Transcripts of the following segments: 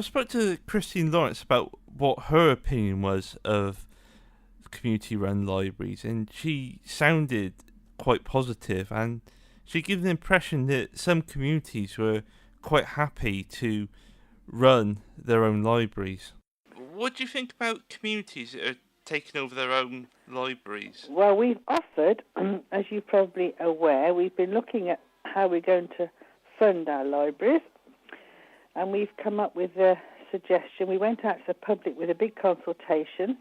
I spoke to Christine Lawrence about what her opinion was of community-run libraries, and she sounded quite positive, and she gave the impression that some communities were quite happy to run their own libraries. What do you think about communities that are taking over their own libraries? Well, we've offered, as you're probably aware, we've been looking at how we're going to fund our libraries, and we've come up with a suggestion. We went out to the public with a big consultation,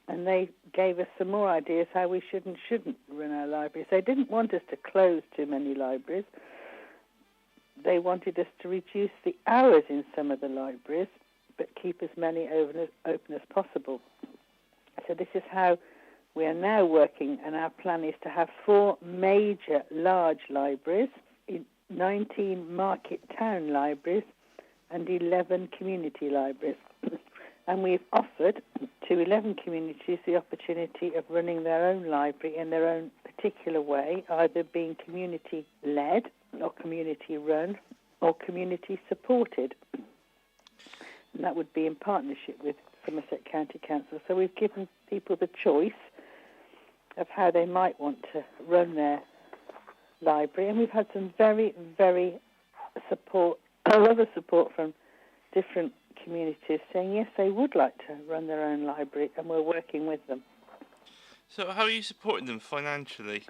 and they gave us some more ideas how we should and shouldn't run our libraries. They didn't want us to close too many libraries. They wanted us to reduce the hours in some of the libraries, but keep as many open as possible. So this is how we are now working, and our plan is to have 4 major large libraries, 19 market town libraries, and 11 community libraries. And we've offered to 11 communities the opportunity of running their own library in their own particular way, either being community-led or community-run or community-supported. And that would be in partnership with Somerset County Council. So we've given people the choice of how they might want to run their library. And we've had some very, very a lot of support from different communities saying yes, they would like to run their own library, and we're working with them. So how are you supporting them financially?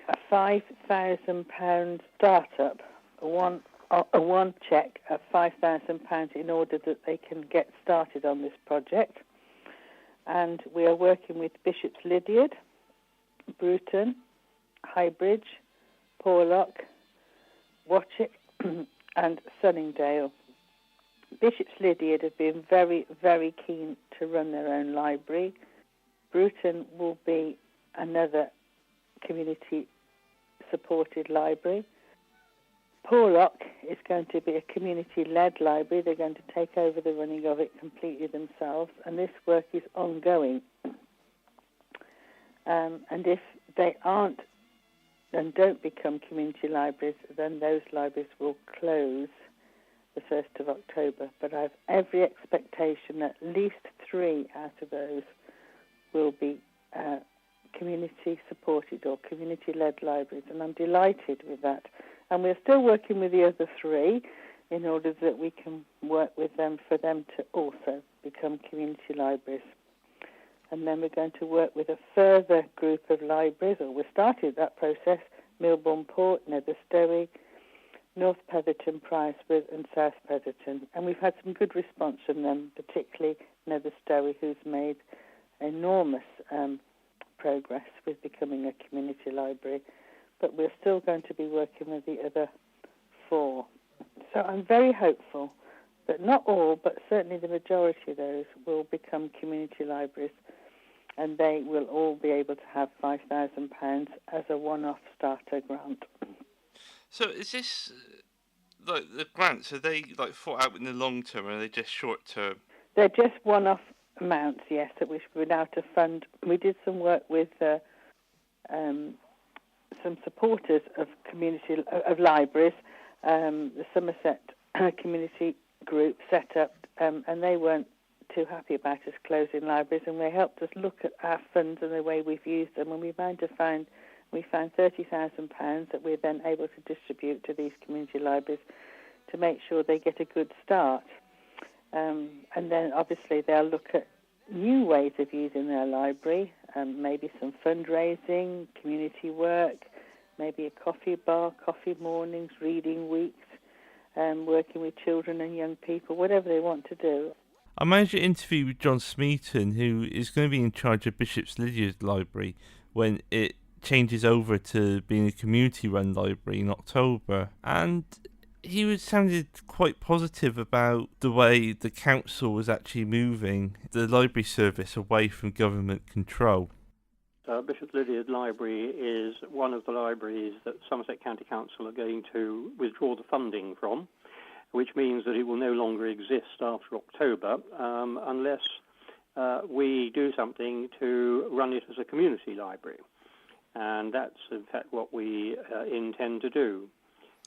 A £5,000 startup, one cheque of £5,000 in order that they can get started on this project. And we are working with Bishop's Lydeard, Bruton, Highbridge, Porlock, Watchet and Sunningdale. Bishop's Lydeard have been very, very keen to run their own library. Bruton will be another community-supported library. Porlock is going to be a community-led library. They're going to take over the running of it completely themselves, and this work is ongoing. And if they aren't and don't become community libraries, then those libraries will close the 1st of October. But I have every expectation that at least 3 out of those will be community-supported or community-led libraries, and I'm delighted with that. And we're still working with the other 3 in order that we can work with them for them to also become community libraries. And then we're going to work with a further group of libraries, or we started that process, Milbourne Port, Nether Stowey, North Petherton, Priceborough and South Petherton. And we've had some good response from them, particularly Nether Stowey, who's made enormous progress with becoming a community library. But we're still going to be working with the other 4. So I'm very hopeful that not all, but certainly the majority of those will become community libraries, and they will all be able to have £5,000 as a one-off starter grant. So is this, like, the grants, are they like thought out in the long term, or are they just short term? They're just one-off amounts, yes, that we've been able to fund. We did some work with some supporters of libraries, the Somerset Community Group set up, and they weren't too happy about us closing libraries, and they helped us look at our funds and the way we've used them, and we found £30,000 that we're then able to distribute to these community libraries to make sure they get a good start. And then obviously they'll look at new ways of using their library, maybe some fundraising, community work, maybe a coffee bar, coffee mornings, reading weeks, working with children and young people, whatever they want to do. I managed an interview with John Smeaton, who is going to be in charge of Bishop's Lydeard Library when it changes over to being a community-run library in October, and he sounded quite positive about the way the council was actually moving the library service away from government control. Bishop's Lydeard Library is one of the libraries that Somerset County Council are going to withdraw the funding from, which means that it will no longer exist after October unless we do something to run it as a community library. And that's, in fact, what we intend to do.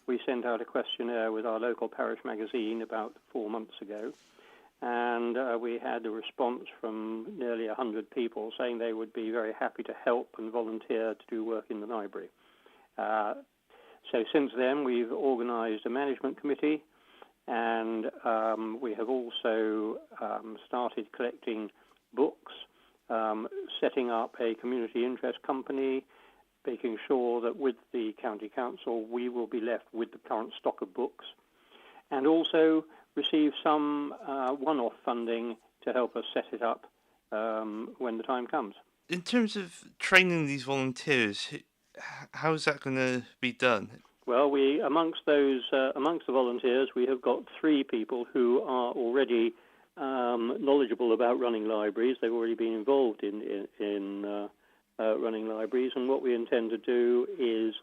We sent out a questionnaire with our local parish magazine about 4 months ago, and we had a response from nearly 100 people saying they would be very happy to help and volunteer to do work in the library. So since then, we've organised a management committee, and we have also started collecting books, setting up a community interest company, making sure that with the county council we will be left with the current stock of books, and also receive some one-off funding to help us set it up when the time comes. In terms of training these volunteers, how is that going to be done? Well, amongst the volunteers, we have got 3 people who are already knowledgeable about running libraries. They've already been involved in running libraries, and what we intend to do is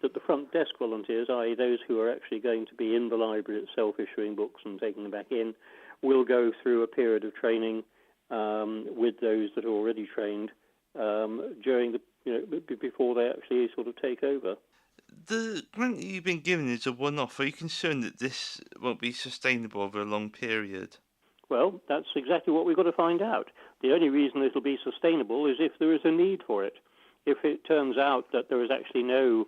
that the front desk volunteers, i.e. those who are actually going to be in the library itself issuing books and taking them back in, will go through a period of training with those that are already trained during before they actually sort of take over. The grant that you've been given is a one-off. Are you concerned that this won't be sustainable over a long period? Well, that's exactly what we've got to find out. The only reason it'll be sustainable is if there is a need for it. If it turns out that there is actually no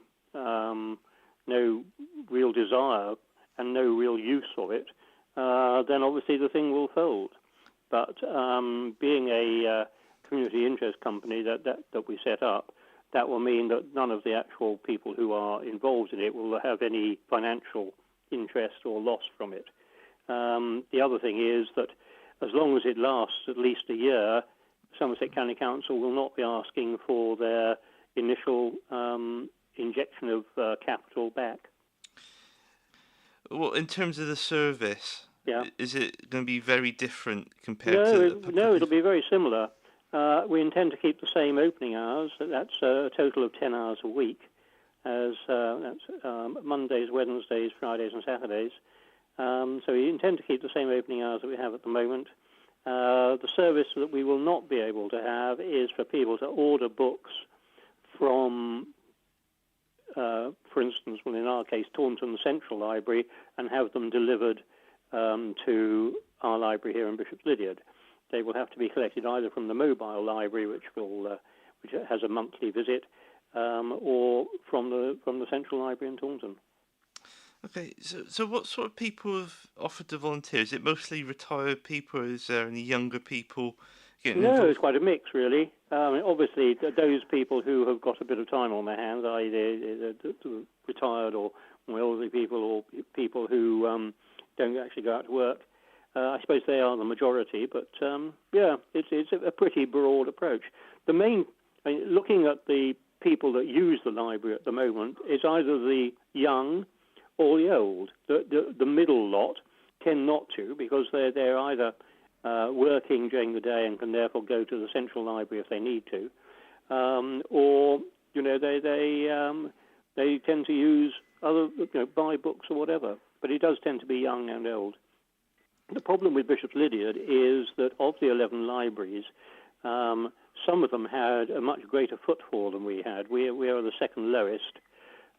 real desire and no real use of it, then obviously the thing will fold. But being a community interest company that we set up, that will mean that none of the actual people who are involved in it will have any financial interest or loss from it. The other thing is that as long as it lasts at least a year, Somerset County Council will not be asking for their initial injection of capital back. Well, in terms of the service, yeah. Is it going to be very different compared to... No, it'll be very similar. We intend to keep the same opening hours. That's a total of 10 hours a week, as that's Mondays, Wednesdays, Fridays and Saturdays. So we intend to keep the same opening hours that we have at the moment. The service that we will not be able to have is for people to order books from, for instance, well, in our case, Taunton Central Library, and have them delivered to our library here in Bishop's Lydeard. They will have to be collected either from the mobile library, which has a monthly visit, or from the Central Library in Taunton. Okay, so what sort of people have offered to volunteer? Is it mostly retired people, or is there any younger people getting involved? No, it's quite a mix, really. Obviously, those people who have got a bit of time on their hands, i.e. the retired or elderly people, or people who don't actually go out to work, I suppose they are the majority, but it's a pretty broad approach. The main, looking at the people that use the library at the moment, is either the young or the old. The middle lot tend not to, because they're either working during the day and can therefore go to the central library if they need to, or they tend to use other buy books or whatever. But it does tend to be young and old. The problem with Bishop's Lydeard is that of the 11 libraries, some of them had a much greater footfall than we had. We are the second lowest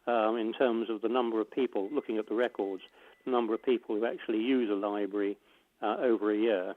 in terms of the number of people, looking at the records, the number of people who actually use a library over a year.